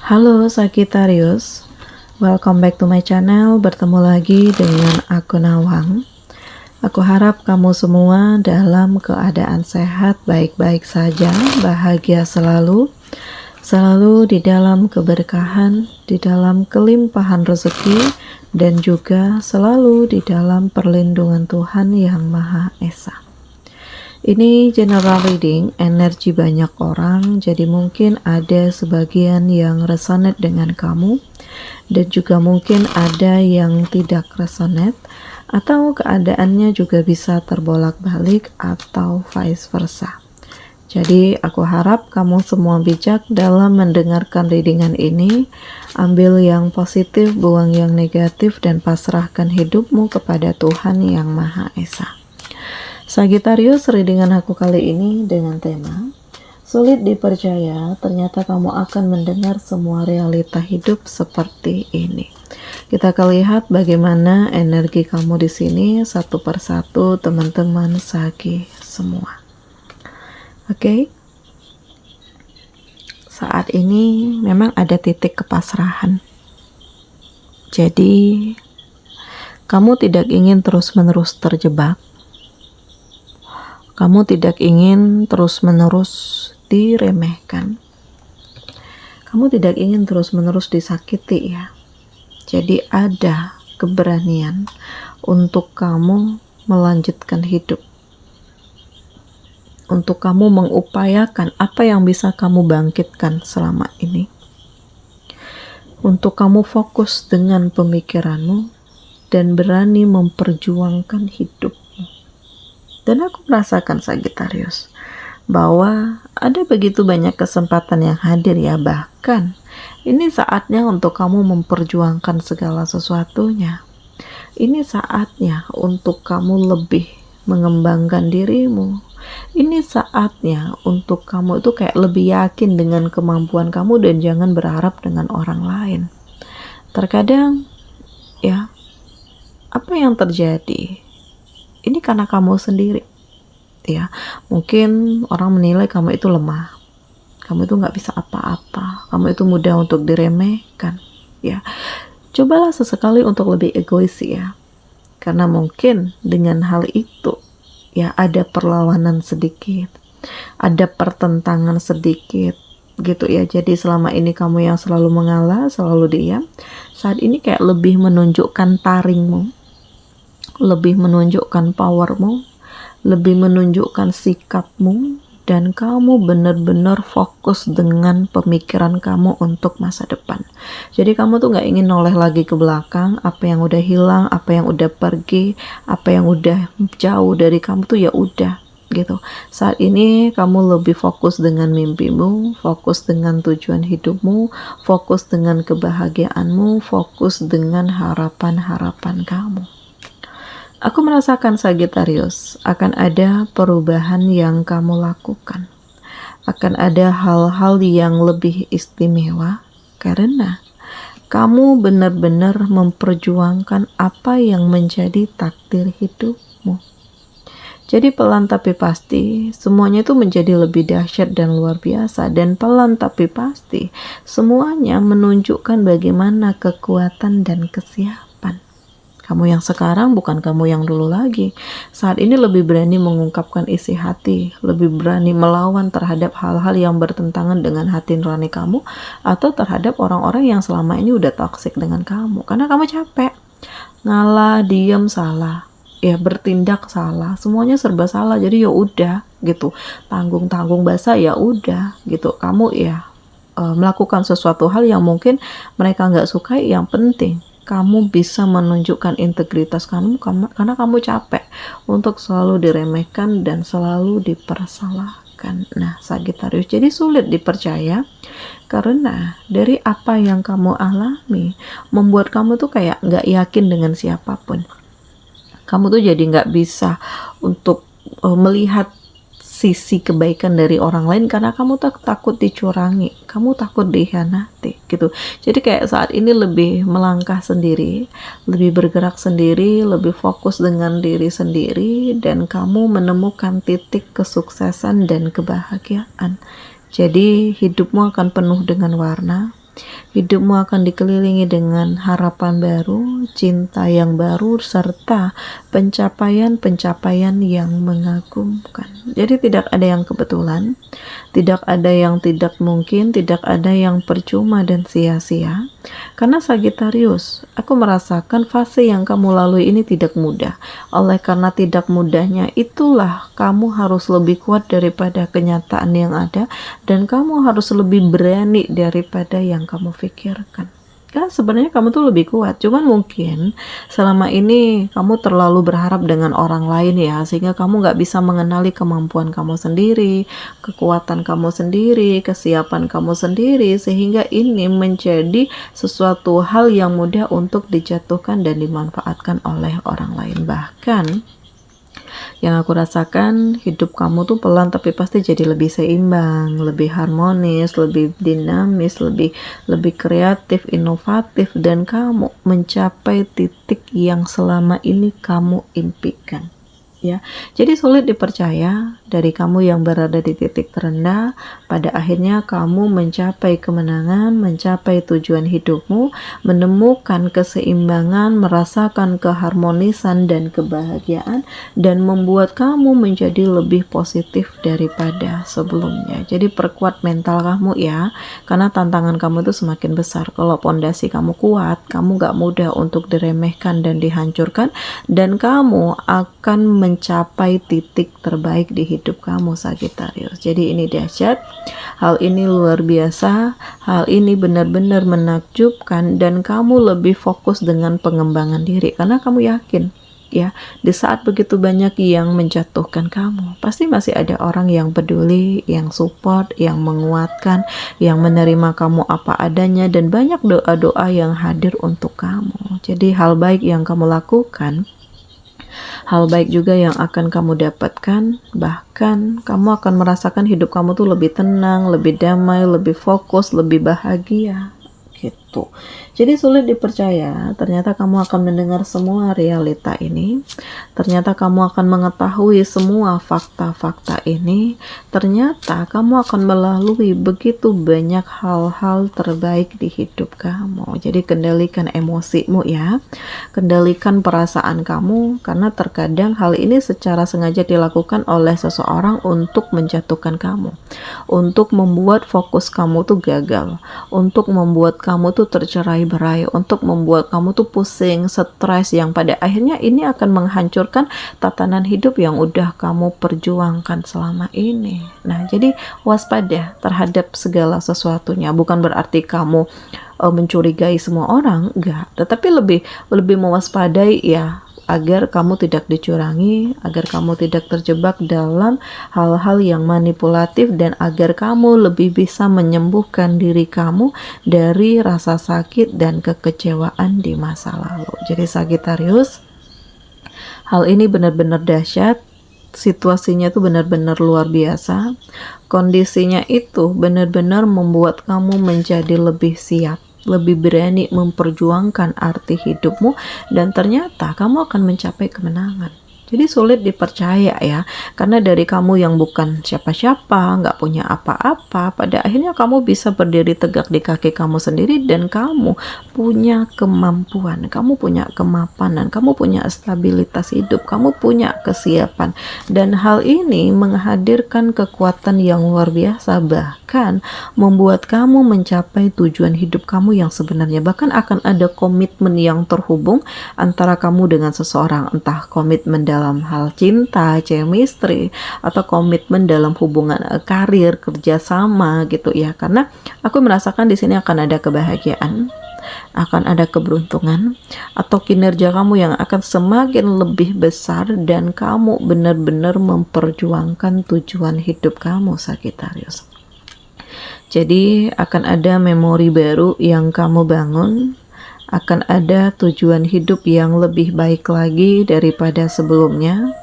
Halo Sagittarius, welcome back to my channel. Bertemu lagi dengan aku Nawang. Aku harap kamu semua dalam keadaan sehat, baik-baik saja, bahagia selalu, selalu di dalam keberkahan, di dalam kelimpahan rezeki, dan juga selalu di dalam perlindungan Tuhan Yang Maha Esa. Ini general reading, energi banyak orang, jadi mungkin ada sebagian yang resonate dengan kamu, dan juga mungkin ada yang tidak resonate, atau keadaannya juga bisa terbolak-balik atau vice versa. Jadi aku harap kamu semua bijak dalam mendengarkan readingan ini. Ambil yang positif, buang yang negatif, dan pasrahkan hidupmu kepada Tuhan Yang Maha Esa. Sagittarius, readingan aku kali ini dengan tema sulit dipercaya, ternyata kamu akan mendengar semua realita hidup seperti ini. Kita akan lihat bagaimana energi kamu di sini satu persatu, teman-teman Sagi semua. Oke. Saat ini memang ada titik kepasrahan. Jadi kamu tidak ingin terus-menerus terjebak. Kamu tidak ingin terus-menerus diremehkan. Kamu tidak ingin terus-menerus disakiti ya. Jadi ada keberanian untuk kamu melanjutkan hidup. Untuk kamu mengupayakan apa yang bisa kamu bangkitkan selama ini. Untuk kamu fokus dengan pemikiranmu dan berani memperjuangkan hidup. Dan aku merasakan Sagittarius bahwa ada begitu banyak kesempatan yang hadir ya, bahkan ini saatnya untuk kamu memperjuangkan segala sesuatunya. Ini saatnya untuk kamu lebih mengembangkan dirimu. Ini saatnya untuk kamu itu kayak lebih yakin dengan kemampuan kamu dan jangan berharap dengan orang lain. Terkadang ya, apa yang terjadi ini karena kamu sendiri ya. Mungkin orang menilai kamu itu lemah, kamu itu nggak bisa apa-apa, kamu itu mudah untuk diremehkan ya. Cobalah sesekali untuk lebih egois ya, karena mungkin dengan hal itu ya ada perlawanan sedikit, ada pertentangan sedikit gitu ya. Jadi selama ini kamu yang selalu mengalah, selalu diam, saat ini kayak lebih menunjukkan taringmu, lebih menunjukkan powermu, lebih menunjukkan sikapmu, dan kamu benar-benar fokus dengan pemikiran kamu untuk masa depan. Jadi kamu tuh gak ingin noleh lagi ke belakang, apa yang udah hilang, apa yang udah pergi, apa yang udah jauh dari kamu tuh ya udah gitu. Saat ini kamu lebih fokus dengan mimpimu, fokus dengan tujuan hidupmu, fokus dengan kebahagiaanmu, fokus dengan harapan-harapan kamu. Aku merasakan Sagittarius, akan ada perubahan yang kamu lakukan. Akan ada hal-hal yang lebih istimewa karena kamu benar-benar memperjuangkan apa yang menjadi takdir hidupmu. Jadi pelan tapi pasti, semuanya itu menjadi lebih dahsyat dan luar biasa. Dan pelan tapi pasti, semuanya menunjukkan bagaimana kekuatan dan kesiapan. Kamu yang sekarang bukan kamu yang dulu lagi. Saat ini lebih berani mengungkapkan isi hati, lebih berani melawan terhadap hal-hal yang bertentangan dengan hati nurani kamu, atau terhadap orang-orang yang selama ini udah toksik dengan kamu. Karena kamu capek. Ngalah, diem, salah. Ya, bertindak salah. Semuanya serba salah. Jadi ya udah gitu. Tanggung-tanggung basah ya udah gitu. Kamu ya melakukan sesuatu hal yang mungkin mereka nggak sukai, yang penting kamu bisa menunjukkan integritas kamu karena kamu capek untuk selalu diremehkan dan selalu dipersalahkan. Nah, Sagittarius, jadi sulit dipercaya karena dari apa yang kamu alami membuat kamu tuh kayak nggak yakin dengan siapapun. Kamu tuh jadi nggak bisa untuk melihat sisi kebaikan dari orang lain karena kamu takut dicurangi, kamu takut dikhianati gitu. Jadi kayak saat ini lebih melangkah sendiri, lebih bergerak sendiri, lebih fokus dengan diri sendiri, dan kamu menemukan titik kesuksesan dan kebahagiaan. Jadi hidupmu akan penuh dengan warna, Hidupmu akan dikelilingi dengan harapan baru, cinta yang baru, serta pencapaian-pencapaian yang mengagumkan. Jadi tidak ada yang kebetulan, tidak ada yang tidak mungkin, tidak ada yang percuma dan sia-sia. Karena Sagitarius, aku merasakan fase yang kamu lalui ini tidak mudah. Oleh karena tidak mudahnya, itulah kamu harus lebih kuat daripada kenyataan yang ada, dan kamu harus lebih berani daripada yang kamu pikirkan. Kan sebenarnya kamu tuh lebih kuat, cuman mungkin selama ini kamu terlalu berharap dengan orang lain ya, sehingga kamu nggak bisa mengenali kemampuan kamu sendiri, kekuatan kamu sendiri, kesiapan kamu sendiri, sehingga ini menjadi sesuatu hal yang mudah untuk dijatuhkan dan dimanfaatkan oleh orang lain. Bahkan yang aku rasakan, hidup kamu tuh pelan tapi pasti jadi lebih seimbang, lebih harmonis, lebih dinamis, lebih kreatif, inovatif, dan kamu mencapai titik yang selama ini kamu impikan. Ya, jadi sulit dipercaya dari kamu yang berada di titik terendah, pada akhirnya kamu mencapai kemenangan, mencapai tujuan hidupmu, menemukan keseimbangan, merasakan keharmonisan dan kebahagiaan, dan membuat kamu menjadi lebih positif daripada sebelumnya. Jadi perkuat mental kamu ya, karena tantangan kamu itu semakin besar. Kalau pondasi kamu kuat, kamu gak mudah untuk diremehkan dan dihancurkan, dan kamu akan mencapai titik terbaik di hidup kamu, Sagitarius. Jadi ini dahsyat, hal ini luar biasa, hal ini benar-benar menakjubkan, dan kamu lebih fokus dengan pengembangan diri karena kamu yakin ya, di saat begitu banyak yang menjatuhkan kamu, pasti masih ada orang yang peduli, yang support, yang menguatkan, yang menerima kamu apa adanya, dan banyak doa-doa yang hadir untuk kamu. Jadi hal baik yang kamu lakukan, hal baik juga yang akan kamu dapatkan, bahkan kamu akan merasakan hidup kamu tuh lebih tenang, lebih damai, lebih fokus, lebih bahagia gitu. Jadi sulit dipercaya, ternyata kamu akan mendengar semua realita ini, ternyata kamu akan mengetahui semua fakta-fakta ini, ternyata kamu akan melalui begitu banyak hal-hal terbaik di hidup kamu. Jadi kendalikan emosimu ya, kendalikan perasaan kamu, karena terkadang hal ini secara sengaja dilakukan oleh seseorang untuk menjatuhkan kamu, untuk membuat fokus kamu tuh gagal, untuk membuat kamu tuh tercerai-berai, untuk membuat kamu tuh pusing, stres, yang pada akhirnya ini akan menghancurkan tatanan hidup yang udah kamu perjuangkan selama ini. Nah, jadi waspada terhadap segala sesuatunya. Bukan berarti kamu mencurigai semua orang, enggak, tetapi lebih mewaspadai ya, agar kamu tidak dicurangi, agar kamu tidak terjebak dalam hal-hal yang manipulatif, dan agar kamu lebih bisa menyembuhkan diri kamu dari rasa sakit dan kekecewaan di masa lalu. Jadi Sagitarius, hal ini benar-benar dahsyat, situasinya itu benar-benar luar biasa, kondisinya itu benar-benar membuat kamu menjadi lebih siap, lebih berani memperjuangkan arti hidupmu, dan ternyata kamu akan mencapai kemenangan. Jadi sulit dipercaya ya, karena dari kamu yang bukan siapa-siapa, nggak punya apa-apa, pada akhirnya kamu bisa berdiri tegak di kaki kamu sendiri, dan kamu punya kemampuan, kamu punya kemapanan, kamu punya stabilitas hidup, kamu punya kesiapan, dan hal ini menghadirkan kekuatan yang luar biasa, bahkan membuat kamu mencapai tujuan hidup kamu yang sebenarnya. Bahkan akan ada komitmen yang terhubung antara kamu dengan seseorang, entah komitmen dalam hal cinta, chemistry, atau komitmen dalam hubungan karir, kerjasama gitu ya. Karena aku merasakan di sini akan ada kebahagiaan, akan ada keberuntungan, atau kinerja kamu yang akan semakin lebih besar, dan kamu benar-benar memperjuangkan tujuan hidup kamu, Sagitarius. Jadi akan ada memori baru yang kamu bangun, akan ada tujuan hidup yang lebih baik lagi daripada sebelumnya,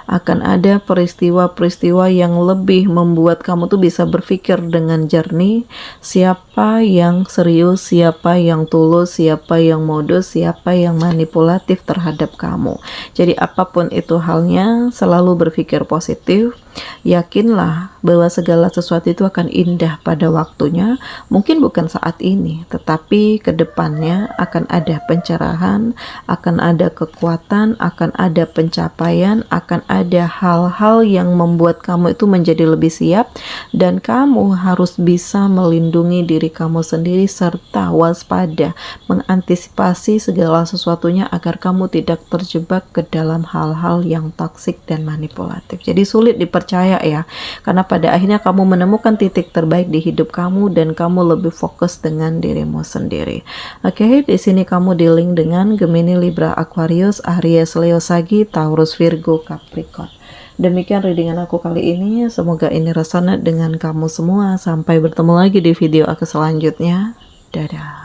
akan ada peristiwa-peristiwa yang lebih membuat kamu tuh bisa berpikir dengan jernih, siapa yang serius, siapa yang tulus, siapa yang modus, siapa yang manipulatif terhadap kamu. Jadi apapun itu halnya, selalu berpikir positif, Yakinlah bahwa segala sesuatu itu akan indah pada waktunya, mungkin bukan saat ini, tetapi ke depannya akan ada pencerahan, akan ada kekuatan, akan ada pencapaian, akan ada hal-hal yang membuat kamu itu menjadi lebih siap, dan kamu harus bisa melindungi diri kamu sendiri serta waspada, mengantisipasi segala sesuatunya agar kamu tidak terjebak ke dalam hal-hal yang toksik dan manipulatif. Jadi sulit dipercaya ya, karena pada akhirnya kamu menemukan titik terbaik di hidup kamu dan kamu lebih fokus dengan dirimu sendiri. Oke, di sini kamu dealing dengan Gemini, Libra, Aquarius, Aries, Leo, Sagi, Taurus, Virgo, Capricorn. Demikian readingan aku kali ini, semoga ini resonate dengan kamu semua. Sampai bertemu lagi di video aku selanjutnya. Dadah.